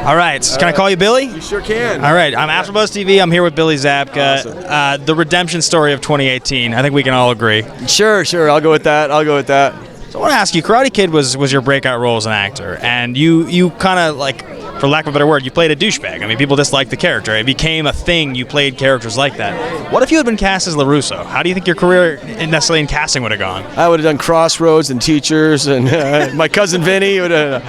All right, can I call you Billy? You sure can. All right, I'm AfterBuzz TV. I'm here with Billy Zabka. Awesome. The redemption story of 2018. I think we can all agree. Sure. I'll go with that. So I want to ask you, Karate Kid was your breakout role as an actor, and you kind of, like, for lack of a better word, you played a douchebag. I mean, people disliked the character. It became a thing. You played characters like that. What if you had been cast as LaRusso? How do you think your career necessarily in casting would have gone? I would have done Crossroads and Teachers, and my cousin Vinny would have.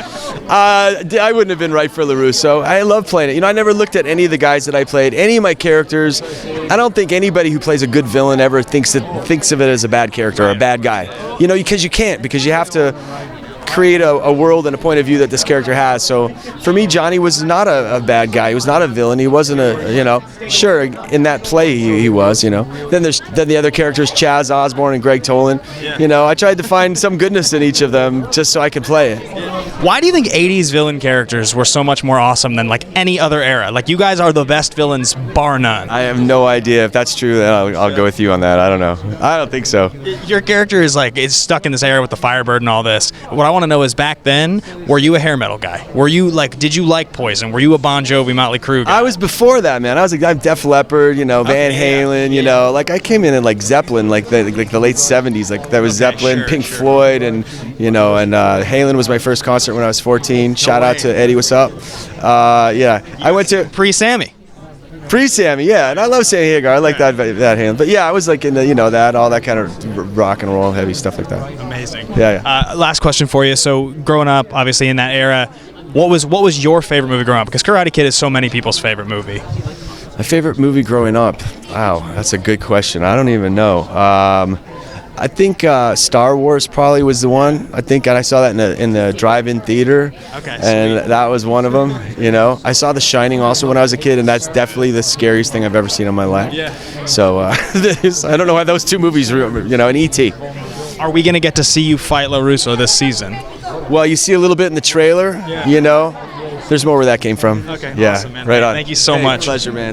I wouldn't have been right for LaRusso. I love playing it. You know, I never looked at any of the guys that I played, any of my characters. I don't think anybody who plays a good villain ever thinks of it as a bad character or a bad guy. You know, because you can't, because you have to create a world and a point of view that this character has. So for me, Johnny was not a bad guy. He was not a villain. He wasn't sure, in that play he was, Then the other characters, Chaz Osborne and Greg Tolan. Yeah. I tried to find some goodness in each of them just so I could play it. Why do you think 80s villain characters were so much more awesome than like any other era? Like, you guys are the best villains, bar none. I have no idea. If that's true, then I'll go with you on that. I don't know. I don't think so. Your character is stuck in this era with the Firebird and all this. What I want to know is, back then, were you a hair metal guy? Did you like Poison? Were you a Bon Jovi, Motley Crue guy? I was before that, man. I'm Def Leppard, Van Halen, Like, I came in like Zeppelin, like the late 70s. Like, there was Zeppelin, sure, Pink sure. Floyd, and Halen was my first concert when I was 14. Shout out to Eddie, what's up? I went to pre-Sammy, yeah, and I love Sammy Hagar. I like that hand. But yeah, I was like in the, all that kind of rock and roll, heavy stuff like that. Amazing. Yeah. Last question for you. So, growing up, obviously in that era, what was your favorite movie growing up? Because Karate Kid is so many people's favorite movie. My favorite movie growing up? Wow, that's a good question. I don't even know. I think Star Wars probably was the one. I think I saw that in the drive-in theater. Okay. And sweet. that was one of them. I saw The Shining also when I was a kid, and that's definitely the scariest thing I've ever seen in my life. Yeah. So I don't know why those two movies, and E.T. Are we gonna get to see you fight LaRusso this season? Well, you see a little bit in the trailer. Yeah. There's more where that came from. Okay. Yeah. Awesome, man. Right on. Thank you so much. Pleasure, man.